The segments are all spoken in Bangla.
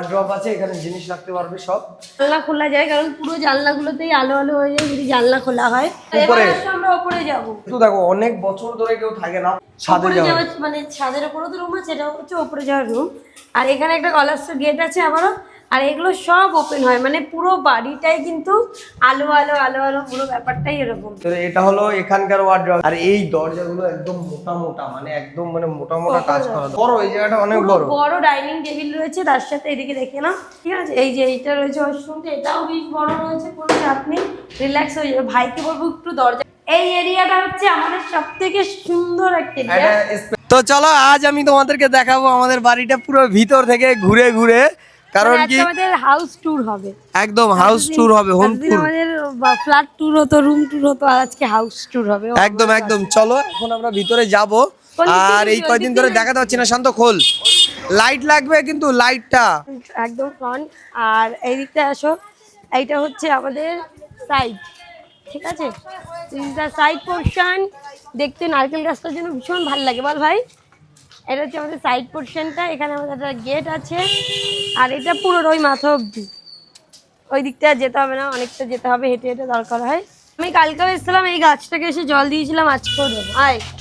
ওয়ার্ড্রপ আছে, এখানে জিনিস রাখতে পারবে সব। জানলা খোলা যায় কারণ পুরো জানলাগুলোতেই আলো আলো হয়ে যায় যদি জানলা খোলা হয়। উপরে আমরা উপরে যাবো। তো দেখো অনেক বছর ধরে কেউ থাকে না ছাদে যাওয়া, মানে ছাদের উপরে তো রুম আছে, এটা হচ্ছে উপরে যাওয়ার রুম। আর এখানে একটা কলাপস গেট আছে আবারও। আর এগুলো সব ওপেন হয়, মানে পুরো বাড়িটাই কিন্তু আলো আলো আলো আলো, পুরো ব্যাপারটাই এরকম। তো এটা হলো এখানকার ওয়ার্ড্রপ। আর এই দরজাগুলো একদম মোটা মোটা, মানে একদম মানে মোটা মোটা কাজ করা। বড় এই জায়গাটা অনেক বড়। বড় ডাইনিং টেবিল রয়েছে তার সাথে, এদিকে দেখে না, ঠিক আছে? এই যে এইটা রয়েছে ওয়াশরুমটা, এটাও বেশ বড় রয়েছে, কোনো চাপ নেই, রিল্যাক্স হয়ে যাবে। ভাইকে বলবো একটু দরজা। এই এরিয়াটা হচ্ছে আমাদের সবথেকে সুন্দর একটা এরিয়া। তো চলো আজ আমি তোমাদেরকে দেখাবো আমাদের বাড়িটা পুরো ভিতর থেকে ঘুরে ঘুরে, কারণ কি আমাদের হাউস ট্যুর হবে, একদম হাউস ট্যুর হবে, হোম ট্যুর। আমাদের ফ্ল্যাট ট্যুর হতো, রুম ট্যুর হতো, আর আজকে হাউস ট্যুর হবে। একদম একদম চলো এখন আমরা ভিতরে যাব। আর এই কয়দিন ধরে দেখাতে পাচ্ছি না, শান্ত খোল। লাইট লাগবে কিন্তু, লাইটটা একদম ফ্রন্ট। আর এই দিকটা আসো, এইটা হচ্ছে আমাদের সাইড, ঠিক আছে? সাইড পোর্শন দেখতে নারকেল গাছটার জন্য ভীষণ ভালো লাগে, বল ভাই। এটা হচ্ছে আমাদের সাইড পোর্শনটা, এখানে আমাদের একটা গেট আছে। আর এটা পুরো ওই মাথা অব্দি, ওই দিকটা যেতে হবে না, অনেকটা যেতে হবে, হেঁটে হেঁটে দরকার হয়। আমি কালকেও এসেছিলাম, এই গাছটাকে এসে জল দিয়েছিলাম, আজকেও দেবো।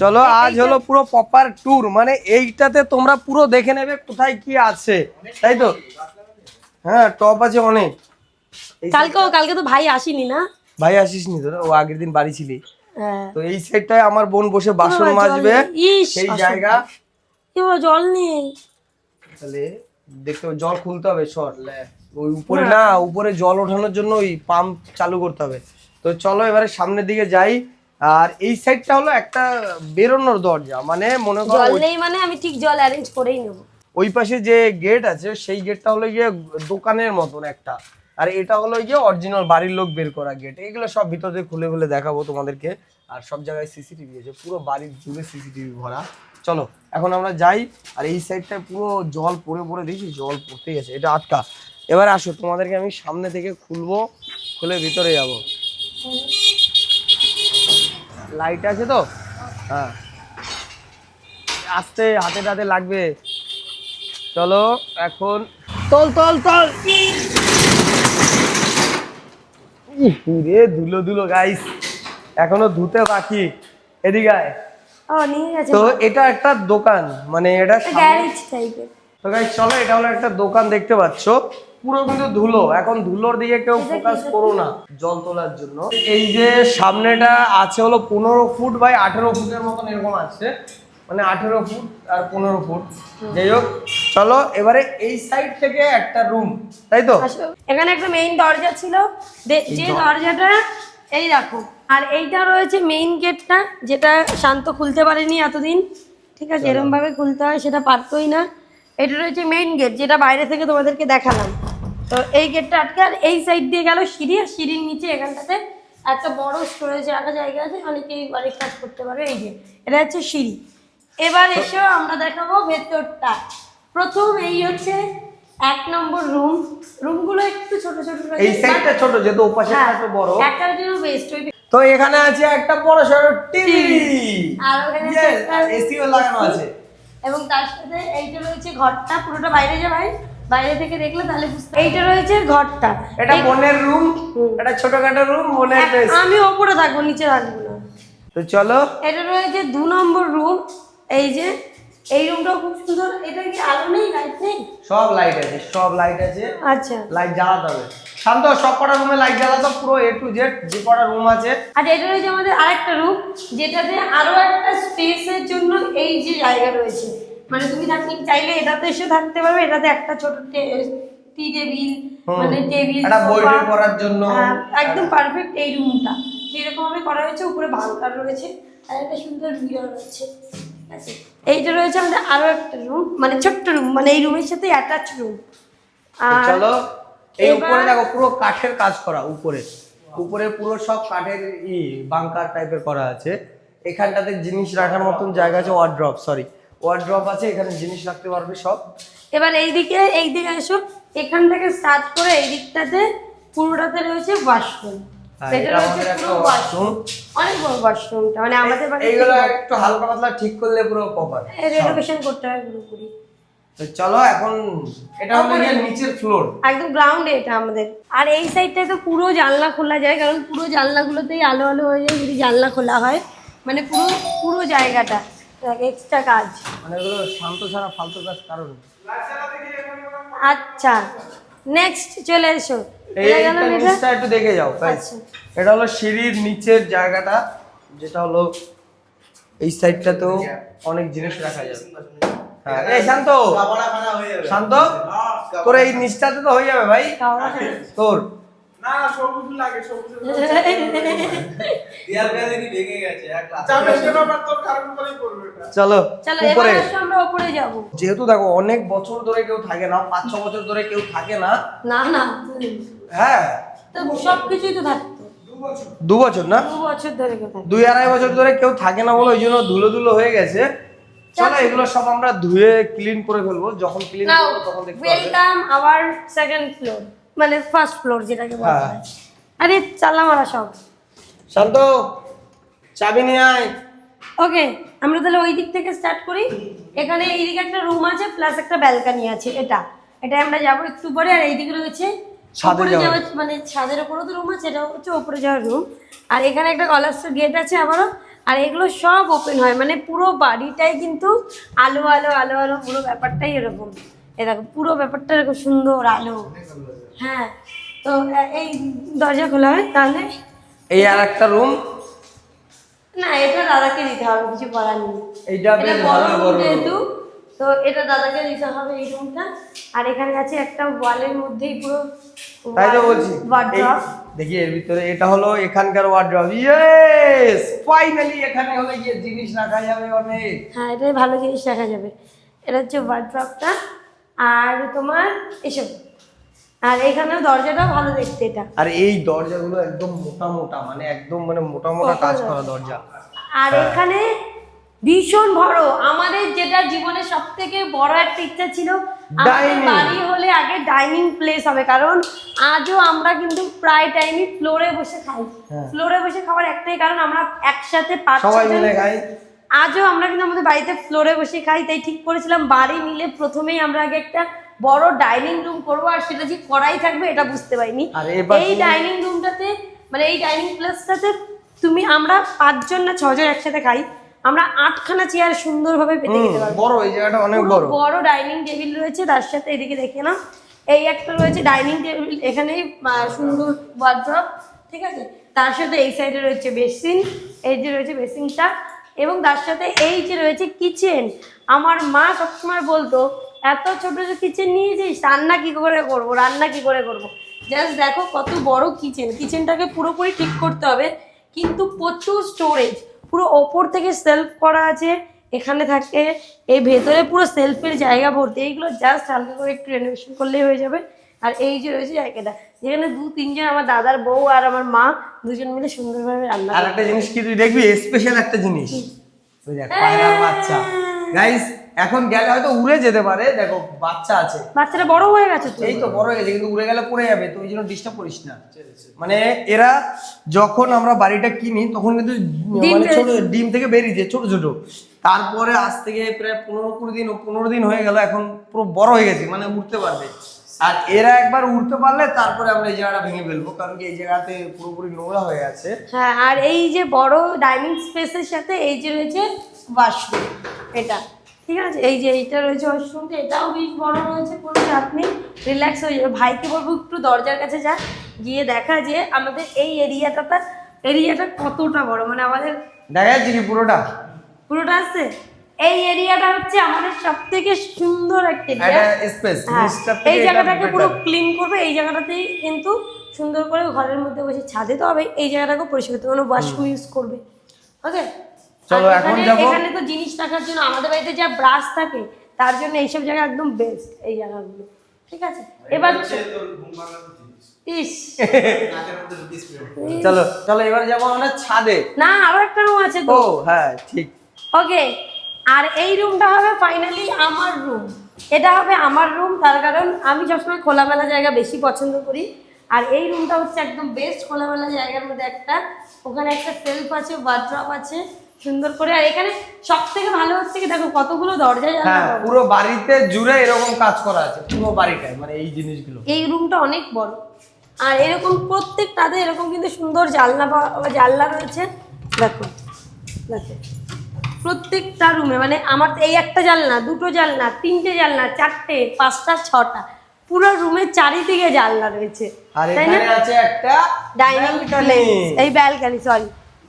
চলো আজ হলো পুরো প্রপার ট্যুর, মানে এইটাতে তোমরা পুরো দেখে নেবে কোথায় কি আছে, তাই তো? হ্যাঁ, টপ আছে অনেক। কালকে তো ভাই আসেনি না? ভাই আসিসনি তো, ও আগের দিন বাড়ি ছিলি। হ্যাঁ। তো এই সাইডটায় আমার বোন বসে বাসন মাজবে, সেই জায়গা। জল নেই, তাহলে দেখতে জল খুলতে হবে, ওই উপরে না, উপরে জল ওঠানোর জন্য ওই পাম্প চালু করতে হবে। তো চলো এবারে সামনের দিকে যাই। আর এই সাইডটা হলো একটা বেরোনোর দরজা, মানে মনে করো জল নেই মানে আমি ঠিক জল অ্যারেঞ্জ করেই নেব। ওই পাশে যে গেট আছে সেই গেটটা হলো গিয়ে দোকানের মতন একটা, আর এটা হলো গিয়ে অরিজিনাল বাড়ির লোক বের করা গেট। এগুলো সব ভিতর থেকে খুলে খুলে দেখাবো তোমাদেরকে। আর সব জায়গায় সিসিটিভি আছে, পুরো বাড়ির জুড়ে সিসিটিভি ভরা। চলো এখন আমরা যাই। আর এই সাইডটায় পুরো জল পড়ে পড়ে দেখি, জল পড়তেই আছে, এটা আটকা। এবার আসো তোমাদেরকে আমি সামনে থেকে খুলবো, খুলে ভিতরে যাব। লাইট আছে তো? হ্যাঁ, আস্তে হাতে টাতে লাগবে। চলো এখন তল তল তল। রে ধুলো ধুলো গাইস, এখনো ধুতে বাকি। এদিকে আয়। তো এটা একটা দোকান, মানে এটা গ্যারেজ টাইপের। তো গাইস চলো, এটা হলো একটা দোকান, দেখতে পাচ্ছো পুরো কিন্তু ধুলো। এখন ধুলোর দিকে কেউ ফোকাস করো না জল তোলার জন্য। এই যে সামনেটা আছে হলো 15 ফুট বাই 18 ফুটের মতন এরকম আছে, মানে 18 ফুট আর 15 ফুট। যাই হোক চলো এবারে এই সাইড থেকে একটা রুম, তাই তো? এখানে একটা মেইন দরজা ছিল, যে দরজাটা এই রাখো। আর এইটা রয়েছে মেইন গেটটা, যেটা শান্ত খুলতে পারেনি এতদিন, ঠিক আছে? এরকম ভাবে খুলতে হয়, সেটা পারতোই না। এটা রয়েছে মেইন গেট, যেটা বাইরে থেকে তোমাদেরকে দেখালাম। তো এই গেটটা আটকে। আর এই সাইড দিয়ে গেল সিঁড়ি, আর সিঁড়ির নিচে এখানটাতে একটা বড় স্টোরেজ রাখা জায়গা আছে, অনেকেই বাড়ির কাজ করতে পারবে। এই যে এটা হচ্ছে সিঁড়ি। এবার এসো আমরা দেখাবো ভেতরটা। প্রথম এই হচ্ছে 1 নম্বর রুম। রুমগুলো একটু ছোট ছোট রয়েছে, এই সাইডটা ছোট, যেহেতু ওপাশেটা একটু বড়, একটার জন্য বেস্ট। তো এখানে আছে একটা বড় সরো টিভি, আর ওখানে এসিও লাগানো আছে। এবং তার সাথে এইটা রয়েছে ঘরটা, পুরোটা বাইরে যা ভাই, বাইরে থেকে দেখলে তাহলে বুঝতে। এইটা রয়েছে ঘরটা, এটা বোনের রুম, এটা ছোটখাটো রুম বোনের। আমি ওপরে থাকবো, নিচে থাকবো না। তো চলো, এটা রয়েছে 2 নম্বর রুম। এই যে এই রুমটাও খুব সুন্দর। এটা কি আলো নেই, লাইট নেই? সব লাইট আছে, সব লাইট আছে। আচ্ছা, লাইট জ্বালাতে হবে শান্ত, সব কটা রুমে লাইট জ্বালাতো, পুরো A to Z যে কটা রুম আছে। আচ্ছা, এটা রয়েছে আমাদের আরেকটা রুম, যেটাতে আরো একটা স্পেসের জন্য এই যে জায়গা রয়েছে, মানে তুমি চাইলে এটাতে এসে থাকতে পারবে। এটাতে একটা ছোট টি টেবিল, মানে টেবিল, এটা বই পড়ার জন্য একদম পারফেক্ট এই রুমটা। সেরকম ভাবে করা হয়েছে, উপরে বাংকার রয়েছে, আর একটা সুন্দর মিরর রয়েছে। আচ্ছা, এইটা রয়েছে আমাদের আরো একটা রুম, মানে ছোট্ট রুম, মানে এই রুমের সাথে অ্যাটাচ রুম। আর চলো এই উপরে দেখো, পুরো কাঠের কাজ করা, উপরে উপরে পুরো সব কাঠের বাংকার টাইপের করা আছে। এখানটাতে জিনিস রাখার মতন জায়গা আছে, ওয়ার্ড্রপ আছে, এখানে জিনিস রাখতে পারবে সব। এবার এই দিকে এসো, এখান থেকে স্টার্ট করে এই দিকটাতে পুরোটাতে রয়েছে ওয়াশরুম। এটা রয়েছে পুরো ওয়াশরুম, অনেক বড় ওয়াশরুমটা, মানে আমাদের বাড়িতে এইগুলো একটু হালকা পাতলা ঠিক করলে পুরো প্রপার। রেনোভেশন করতে হয় পুরোপুরি। তো চলো এখন এটা হলো গিয়ে নিচের ফ্লোর। একদম গ্রাউন্ডে এটা আমাদের। আর এই সাইডটায় তো পুরো জানলা খোলা যায়, কারণ পুরো জানলাগুলোতেই আলো আলো হয়ে যায় যদি জানলা খোলা হয়, মানে পুরো পুরো জায়গাটা এক্সট্রা কাজ। মানে এগুলো শান্ত ছাড়া ফালতু কাজ কারণ। আচ্ছা নেক্সট চলে এসো। এইটা নিচটা একটু দেখে যাও গাইস। আচ্ছা। এটা হলো সিঁড়ির নিচের জায়গাটা, যেটা হলো এই সাইডটাতেও অনেক জিনিস রাখা যাবে। হ্যাঁ এই শান্ত শান্ত, তোর এই নিচটাতে তো হয়ে যাবে ভাই তোর। না সবুজ লাগে, সবুজ দিয়াল পেলে কি ভেঙে গেছে এক লাখ চাপে সেটা তোর কারণ করেই করবে এটা। চলো চলো উপরে। এবার আসো আমরা উপরে যাব। যেহেতু দেখো অনেক বছর ধরে কেউ থাকে না, 5-6 বছর ধরে কেউ থাকে না। না না হ্যাঁ তো সবকিছুই তো থাকতো 2 বছর না, 2 বছর ধরে কেউ থাকতো। 2-2.5 বছর ধরে কেউ থাকে না বলে ওই জন্য ধুলো ধুলো হয়ে গেছে। চলো এগুলো সব আমরা ধুয়ে ক্লিন করে ফেলবো, যখন ক্লিন নাও করবো তখন দেখতে পাবে। ওয়েলকাম আওয়ার সেকেন্ড ফ্লোর, মানে ফার্স্ট ফ্লোর যেটাকে বলা হ্যাঁ। হয়। আরে চালা মারা সব। শান্ত চাবি নিয়ে আয়। ওকে আমরা তাহলে ওই দিক থেকে স্টার্ট করি। এখানে এইদিকে একটা রুম আছে প্লাস একটা ব্যালকনি আছে, এটা আমরা যাবো একটু পরে। আর এইদিকে রয়েছে ছাদে উপরে যাওয়ার। যাওয়ার, মানে ছাদের উপরও তো রুম আছে, এটা হচ্ছে উপরে যাওয়ার রুম। আর এখানে একটা কলাপসের গেট আছে আবারও। আর এগুলো সব ওপেন হয়, মানে পুরো বাড়িটাই কিন্তু আলো আলো আলো আলো, পুরো ব্যাপারটাই এরকম। এ দেখো পুরো ব্যাপারটা এরকম সুন্দর আলো। হ্যাঁ তো এই দরজা খোলা হয় তাহলে। এই আর একটা রুম, না এটা দাদাকে দিতে হবে, কিছু করার নেই। এইটা এটা বেশ বড় ভালো room বড় যেহেতু, তো এটা দাদাকে দিতে হবে এই রুমটা। আর এখানে আছে একটা ওয়ালের মধ্যেই পুরো তাই তো বলছি। ওয়ার্ড্রপ। দেখি এর ভিতরে এটা হলো এখানকার ওয়ার্ড্রপ। ইয়েস ফাইনালি এখানে হলো গিয়ে জিনিস রাখা যাবে অনেক। হ্যাঁ এটাই ভালো জিনিস রাখা যাবে। এটা হচ্ছে ওয়ার্ড্রপটা। আর তোমার এসব, আর এখানেও দরজাটাও ভালো দেখতে এটা। আর এই দরজাগুলো একদম মোটা মোটা, মানে একদম মানে মোটা মোটা কাজ করা দরজা। আর এখানে ভীষণ বড়, আমাদের যেটা জীবনে সব থেকে বড় একটা ইচ্ছা ছিল, আমাদের Dining. বাড়ি হলে আগে ডাইনিং প্লেস হবে। কারণ আজও আমরা কিন্তু প্রায় টাইমই ফ্লোরে বসে খাই। হ্যাঁ। ফ্লোরে বসে খাওয়ার একটাই কারণ, আমরা একসাথে 5-6 সবাই জন মিলে খাই। আজও আমরা কিন্তু আমাদের বাড়িতে ফ্লোরে বসে খাই। তাই ঠিক করেছিলাম বাড়ি নিলে প্রথমেই আমরা আগে একটা বড় ডাইনিং রুম করবো। আর সেটা যে করাই থাকবে এটা বুঝতে পারিনি। আর এবার এই ডাইনিং রুমটাতে, মানে এই ডাইনিং প্লেসটাতে আমরা 5 জন না 6 জন একসাথে খাই। আমরা 8খানা চেয়ার সুন্দরভাবে পেতে খেতে পারবো। বড় এই জায়গাটা অনেক পুরো বড়। বড় ডাইনিং টেবিল রয়েছে, তার সাথে এদিকে দেখে না এই একটা রয়েছে ডাইনিং টেবিল, এখানেই সুন্দর ওয়ার্ড্রপ, ঠিক আছে। তার সাথে এই সাইডে রয়েছে বেসিন, এই যে রয়েছে বেসিনটা, এবং তার সাথে এই যে রয়েছে কিচেন। আমার মা সবসময় বলতো এত ছোট যে কিচেন নিয়েছিস, রান্না কি করে করবো, রান্না কি করে করবো। জাস্ট দেখো কত বড় কিচেন। কিচেনটাকে পুরোপুরি ঠিক করতে হবে, কিন্তু প্রচুর স্টোরেজ। পুরো ওপর থেকে সেলফ করা আছে, এখানে থাকে এই ভেতরে পুরো সেলফের জায়গা ভর্তি। এইগুলো জাস্ট হালকা করে একটু রেনোভেশন করলেই হয়ে যাবে। আর এই যে রয়েছে জায়গাটা, যেখানে 2-3 জন, আমার দাদার বউ আর আমার মা, দুজন মিলে সুন্দরভাবে রান্না আর করে। একটা জিনিস কি তুই দেখবি, স্পেশাল একটা জিনিস, ওই দেখ পায়রার বাচ্চা। গাইস এখন গেলে হয়তো উড়ে যেতে পারে, দেখো বাচ্চা আছে। বাচ্চাটা বড় হয়ে গেছে তো। এই তো বড় হয়ে গেছে, কিন্তু উড়ে গেলে পড়ে যাবে, তো ওই জন্য ডিস্টার্ব করিস না। মানে এরা যখন আমরা বাড়িটা কিনি তখন কিন্তু ডিম মানে ছোট বেরিয়েছে। ডিম থেকে বেরিয়েছে ছোট ছোট। তারপরে আজ থেকে প্রায় 15 দিন হয়ে গেল, এখন পুরো বড় হয়ে গেছে, মানে উঠতে পারবে। আর এরা একবার উঠতে পারলে তারপরে আমরা এই জায়গাটা ভেঙে ফেলবো, কারণ কি এই জায়গাতে পুরোপুরি নোংরা হয়ে আছে। হ্যাঁ আর এই যে বড় ডাইনিং স্পেসের সাথে এই যে রয়েছে ওয়াশরুম, এটা ঠিক আছে। এই যে এইটা রয়েছে ওয়াশরুমটা, এটাও বেশ বড় রয়েছে, কোনো চাপ নেই, রিল্যাক্স হয়ে যাবে। ভাইকে বলবো একটু দরজার কাছে যা, গিয়ে দেখা যে আমাদের এই এরিয়াটা কতটা বড়, মানে আমাদের দেখা যাচ্ছে কি পুরোটা পুরোটা আসছে। এই এরিয়াটা হচ্ছে আমাদের সব থেকে সুন্দর একটা একটা এরিয়া। স্পেস। হ্যাঁ, এই জায়গাটাকে পুরো ক্লিন করবে, এই জায়গাটাতেই কিন্তু সুন্দর করে ঘরের মধ্যে বসে, ছাদে তো হবে, এই জায়গাটাকে পরিষ্কার করতে, কোনো ওয়াশরুম ইউজ করবে। ওকে চলো এখন যাবো। এখানে তো জিনিস রাখার জন্য আমাদের বাড়িতে যা ব্রাশ থাকে, তার জন্য এইসব জায়গা একদম বেস্ট এই জায়গাগুলো, ঠিক আছে। এবার তোর ঘুম ভাঙানোর জিনিস ইস নাকের মধ্যে ঢুকিস প্রেম। চলো চলো এবার যাবো আমরা ছাদে। না আরো একটা রুম আছে ও তো। হ্যাঁ ঠিক। ওকে আর এই রুমটা হবে ফাইনালি আমার রুম। এটা হবে আমার রুম, তার কারণ আমি সবসময় খোলামেলা জায়গা বেশি পছন্দ করি। আর এই রুমটা হচ্ছে একদম বেস্ট খোলামেলা জায়গার মধ্যে একটা। ওখানে একটা সেলফ আছে, ওয়ার্ড্রপ আছে, সুন্দর করে। আর এখানে সব থেকে ভালো হচ্ছে কি দেখো কতগুলো দরজা জানলা হ্যাঁ পাবো। পুরো বাড়িতে জুড়ে এরকম কাজ করা আছে, পুরো বাড়িটায় মানে এই জিনিসগুলো। এই রুমটা অনেক বড়, আর এরকম প্রত্যেকটাতে এরকম কিন্তু সুন্দর জানলা রয়েছে। দেখো দেখো প্রত্যেকটা রুমে, মানে আমার তো এই একটা জানলা, দুটো জানলা, তিনটে জানলা, চারটে, পাঁচটা, ছটা, পুরো রুমের চারিদিকে জানলা রয়েছে, আর তাই না? এখানে আছে একটা ডাইনিং balcony। প্লেস, এই ব্যালকনি, সরি,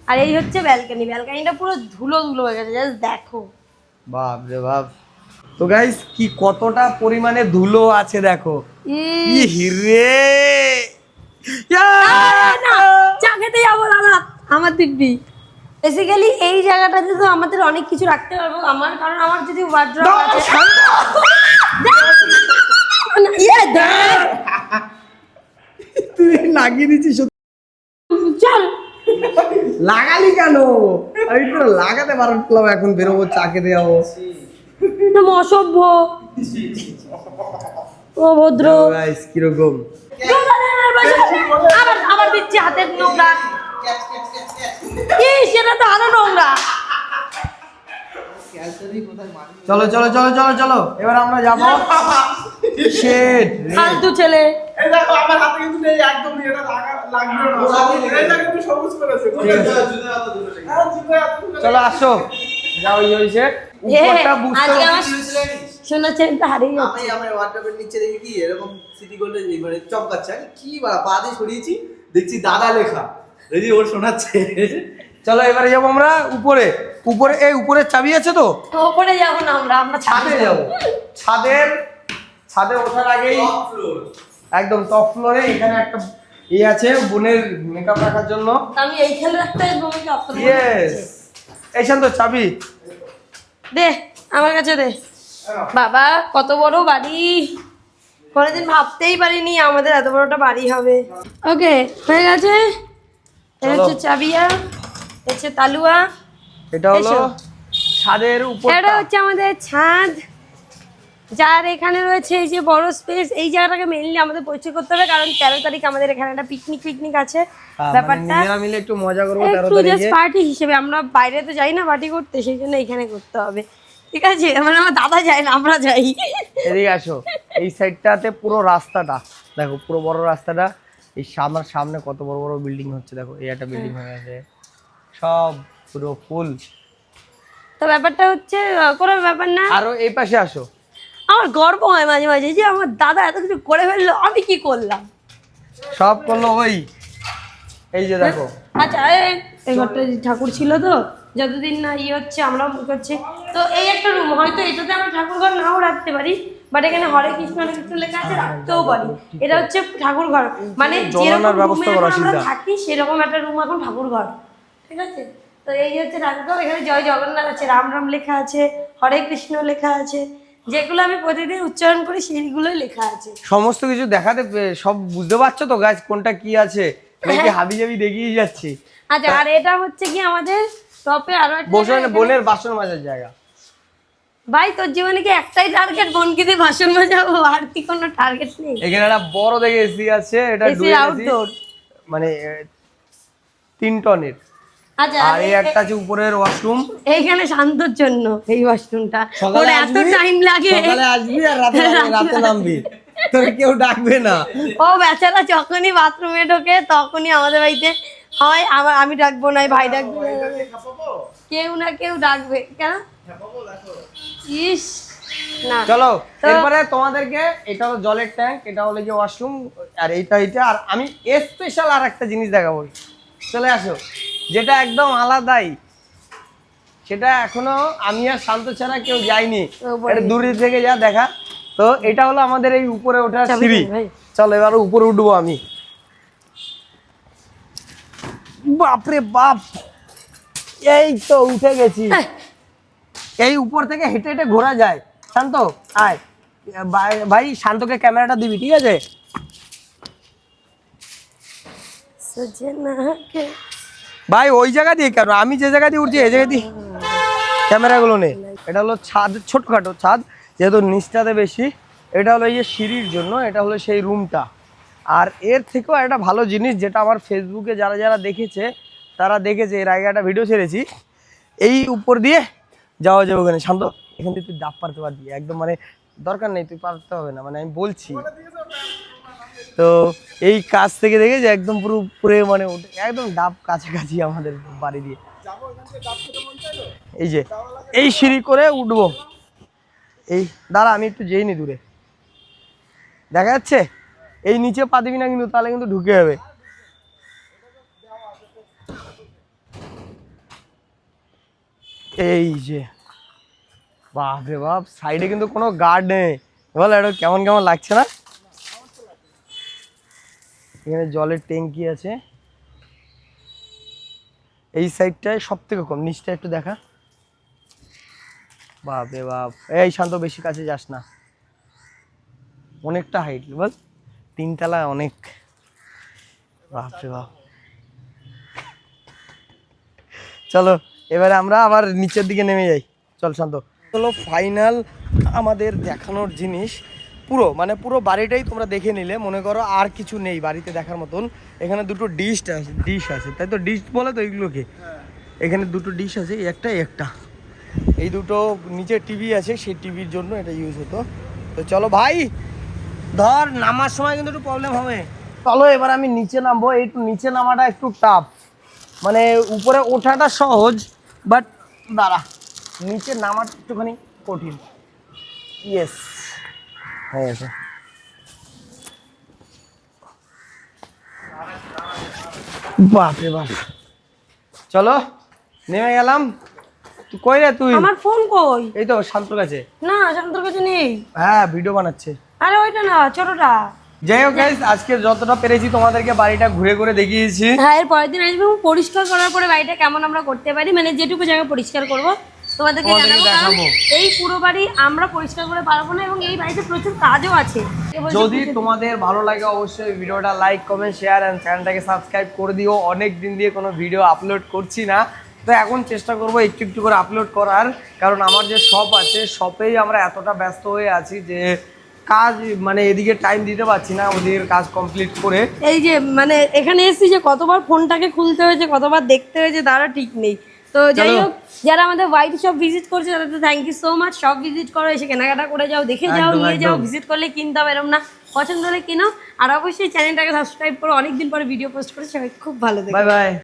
আর এই হচ্ছে ব্যালকনি। ব্যালকনিটা পুরো ধুলো ধুলো হয়ে গেছে, জাস্ট দেখো। বাপ রে বাপ। তো গাইস কি কতটা পরিমাণে ধুলো আছে দেখো। ই হিরে না, চা খেতে যাবো দাদা, আমার দিব্যি। বেসিক্যালি এই জায়গাটাতে তো আমাদের অনেক কিছু রাখতে পারবো আমার, কারণ আমার যদি ওয়ার্ড্রপ আছে। ইয়ে দেখ, তুই লাগিয়ে দিচ্ছিস চল। লাগালি কেন? আমি তো লাগাতে পারলাম, এখন বেরোবো চা খেতে যাবো। তুমি অসভ্য, অভদ্র। গাইস কিরকম আবার আবার দিচ্ছি হাতের নোংরা। সেটা তো আরো নোংরা। চলো চলো চলো চলো চলো, এবার আমরা যাবো শেড। ফালতু ছেলে। এই দেখো আমার হাতে কিন্তু নেই একদম, এটা লাগবে না। এটা কিন্তু সবুজ করেছে। হ্যাঁ, জুতো এত- চলো আসো, যাও এই হয়েছে উপরটা বুঝতে আজকে আমার শোনা চেনটা হারিয়ে যাচ্ছে। আমার ওয়ার্ডরোবের নিচে দেখি কি এরকম সিটি গোল্ডে মানে চমকাচ্ছে, আমি কি পা দিয়ে সরিয়েছি, দেখছি দাদা লেখা, দেখি ওর শোনাচ্ছে। চলো এবারে যাবো আমরা উপরে। উপরে এই উপরের চাবি আছে তো, ওপরে যাবো না আমরা, আমরা ছাদে যাবো। ছাদে ওঠার আগেই একদম টপ ফ্লোরে এখানে একটা আছে বোনের মেকআপ রাখার জন্য। আমি এইখানে রাখতে বমিকে অত ইয়েস, এই শান্ত চাবি দে আমার কাছে দে। বাবা কত বড় বাড়ি, কোনোদিন ভাবতেই পারিনি আমাদের এত বড়টা বাড়ি হবে। ওকে হয়ে গেছে, এটা হচ্ছে চাবিয়া, এটা হচ্ছে তালুয়া, এটা হলো এসো। ছাদের উপর। এটা হচ্ছে আমাদের ছাদ, যার এখানে রয়েছে এই যে বড় স্পেস। এই জায়গাটাকে মেইনলি আমাদের পরিচয় করতে হবে, কারণ 13 তারিখ আমাদের এখানে একটা পিকনিক আছে। ব্যাপারটা নিজেরা মিলে একটু মজা করবো 13 একটু জাস্ট তারিখে। পার্টি হিসেবে, আমরা বাইরে তো যাই না পার্টি করতে, সেই জন্য এখানে করতে হবে, ঠিক আছে? মানে আমার দাদা যায় না, আমরা যাই। এদিকে আসো, এই সাইডটাতে পুরো রাস্তাটা দেখো, পুরো বড় রাস্তাটা। এই সামনে কত বড় বড় বিল্ডিং হচ্ছে দেখো, এই একটা বিল্ডিং হয়ে গেছে, সব পুরো ফুল। তো ব্যাপারটা হচ্ছে কোনো ব্যাপার না। আরো এই পাশে আসো, আমার গর্ব হয় মাঝে মাঝে যে আমার দাদা এত কিছু করে ফেললো, আমি কি করলাম। সব করলো ওই। এই যে দেখো, আচ্ছা এই ঘরটা ঠাকুর ছিল তো, যতদিন না ইয়ে হচ্ছে আমরা করছি, তো এই একটা রুম, হয়তো এটাতে আমরা ঠাকুর ঘর নাও রাখতে পারি, বাট এখানে হরে কৃষ্ণ লেখা আছে, রাখতেও পারি। এটা হচ্ছে ঠাকুর ঘর, মানে যেরকম ব্যবস্থা রুমে করা এখন আমরা সিধা। থাকি সেরকম একটা রুম এখন ঠাকুর ঘর, ঠিক আছে? তো এই হচ্ছে ঠাকুর ঘর, এখানে জয় জগন্নাথ আছে, রাম রাম লেখা আছে, হরে কৃষ্ণ লেখা আছে, যেগুলো আমি প্রতিদিন উচ্চারণ করি সেইগুলোই লেখা আছে। সমস্ত কিছু দেখাতে সব বুঝতে পারছো তো গাছ, কোনটা কি আছে নাকি হাবি জাবি দেখিয়ে যাচ্ছি। আচ্ছা, আর এটা হচ্ছে কি আমাদের টপে আরো একটা বসে জায়গা, বোনের বাসন মাজার জায়গা। ভাই তোর জীবনে কি একটাই টার্গেট, বোনকে দিয়ে ভাষণ বাজাবো, আর কি কোনো টার্গেট নেই? এখানে একটা বড় দেখে এসি আছে, এটা এসি আউটডোর, মানে 3 টনের। আচ্ছা আর এই একটা আছে উপরের ওয়াশরুম। এইখানে শান্তর জন্য এই ওয়াশরুমটা, ওর এত টাইম লাগে। সকালে আসবি আর রাতে নামবি, তোর কেউ ডাকবে না। ও বেচারা যখনই বাথরুমে ঢোকে তখনই আমাদের বাড়িতে হয় আমি ডাকবো না, ভাই ডাকবো না, কেউ না কেউ ডাকবে। কেন? ইস না, চলো তো- এরপরে তোমাদেরকে, এটা হলো জলের ট্যাঙ্ক, এটা হলো যে ওয়াশরুম, আর এইটা আর আমি স্পেশাল আর একটা জিনিস দেখাবো। চলে আসো, যেটা একদম আলাদাই, সেটা এখনো আমি আর শান্ত ছাড়া কেউ যায়নি, এটা দূরে থেকে যা দেখা। তো এটা হলো আমাদের এই উপরে ওঠার চাবি সিঁড়ি। দেন ভাই। চলো এবার উপরে উঠবো আমি। বাপরে বাপ, এই তো উঠে গেছি। এই উপর থেকে হেঁটে হেঁটে ঘোরা যায়। শান্ত আয় ভাই, শান্তকে ক্যামেরাটা দিবি, ঠিক আছে? ভাই ওই জায়গা দিয়ে কেন, আমি যে জায়গা দিয়ে উঠছি এই জায়গা দিয়ে ক্যামেরাগুলো নেই। এটা হলো ছাদ, ছোটখাটো ছাদ, যেহেতু নিচটাতে বেশি। এটা হলো এই যে সিঁড়ির জন্য, এটা হলো সেই রুমটা। আর এর থেকেও একটা ভালো জিনিস, যেটা আমার ফেসবুকে যারা যারা দেখেছে তারা দেখেছে, এর আগে একটা ভিডিও ছেড়েছি, এই উপর দিয়ে যাওয়া যাবে ওখানে। শান্ত, এখান থেকে তুই ডাব পারতে পারবি একদম, মানে দরকার নেই, তুই পারতে হবে না, মানে আমি বলছি। তো এই কাছ থেকে দেখে যে একদম পুরো উপরে মানে একদম ডাব কাছাকাছি আমাদের বাড়ি দিয়ে। এই যে এই সিঁড়ি করে উঠবো, এই দাঁড়া আমি একটু যেই নি দূরে, দেখা যাচ্ছে? এই নিচে পা দিবি না কিন্তু, তাহলে কিন্তু ঢুকে যাবে। এই যে বাপ রে বাপ, সাইডে কিন্তু কোনো গার্ড নেই, বল এটা কেমন কেমন লাগছে না? এখানে জলের ট্যাঙ্কি আছে, এই সাইডটায় সব থেকে কম, নিচটা একটু দেখা। বাপ রে বাপ, এই শান্ত বেশি কাছে যাস না, অনেকটা হাইট বল, 3 তলা অনেক। বাপ রে বাপ, চলো এবারে আমরা আবার নিচের দিকে নেমে যাই, চল শান্ত। হলো ফাইনাল আমাদের দেখানোর জিনিস, পুরো মানে পুরো বাড়িটাই তোমরা দেখে নিলে, মনে করো আর কিছু নেই বাড়িতে দেখার মতন। এখানে দুটো ডিশ আছে, তাই তো? ডিশ বলে তো এইগুলোকে। এখানে দুটো ডিশ আছে, একটা একটা, এই দুটো নিচে টিভি আছে, সেই টিভির জন্য এটা ইউজ হতো। তো চলো ভাই, ধর নামার সময় কিন্তু একটু প্রবলেম হবে। চলো এবার আমি নিচে নামবো, একটু নিচে নামাটা একটু টাফ, মানে উপরে ওঠাটা সহজ, বাট দাঁড়া নিচে নামাটা একটুখানি কঠিন। ইয়েস, হয়ে গেছে। বাপরে বাপ, চলো নেমে গেলাম। তুই কই রে তুই? আমার ফোন কই? এই তো শান্তর কাছে। না, শান্তর কাছে নেই। হ্যাঁ ভিডিও বানাচ্ছে। আরে ওইটা না, ছোটটা। যাই হোক গাইস, আজকে যতটা পেরেছি তোমাদেরকে বাড়িটা ঘুরে ঘুরে দেখিয়েছি। হ্যাঁ, এর পরের দিন আসবে এবং পরিষ্কার করার পরে বাড়িটা কেমন আমরা করতে পারি, মানে যেটুকু জায়গা পরিষ্কার করবো তোমাদেরকে জানাবো। কারণ দেখাবো। এই পুরো বাড়ি আমরা পরিষ্কার করে পারবো না, এবং এই বাড়িতে প্রচুর কাজও আছে। যদি তোমাদের ভালো লাগে অবশ্যই ভিডিওটা লাইক কমেন্ট শেয়ার এন্ড চ্যানেলটাকে সাবস্ক্রাইব করে দিও। অনেক দিন দিয়ে কোনো ভিডিও আপলোড করছি না, তো এখন চেষ্টা করবো একটু একটু করে আপলোড করার, কারণ আমার যে শপ আছে, শপেই আমরা এতটা ব্যস্ত হয়ে আছি যে কাজ মানে এদিকে টাইম দিতে পারছি না, ওদিকের কাজ কমপ্লিট করে। এই যে মানে এখানে এসেছি যে কতবার ফোনটাকে খুলতে হয়েছে, কতবার দেখতে হয়েছে, তারা ঠিক নেই। তো যাই হোক, যারা আমাদের হোয়াইট শপ ভিজিট করছে তাদের thank you so much. Shop visit করো, এসে কেনাকাটা করে যাও, দেখে যাও, একদম, নিয়ে যাও। একদম। ভিজিট করলে কিনতে হবে এরকম না, পছন্দ হলে কিনো। আর অবশ্যই চ্যানেলটাকে সাবস্ক্রাইব করো, অনেকদিন পরে ভিডিও পোস্ট করে, সবাই খুব ভালো থাকে। Bye bye.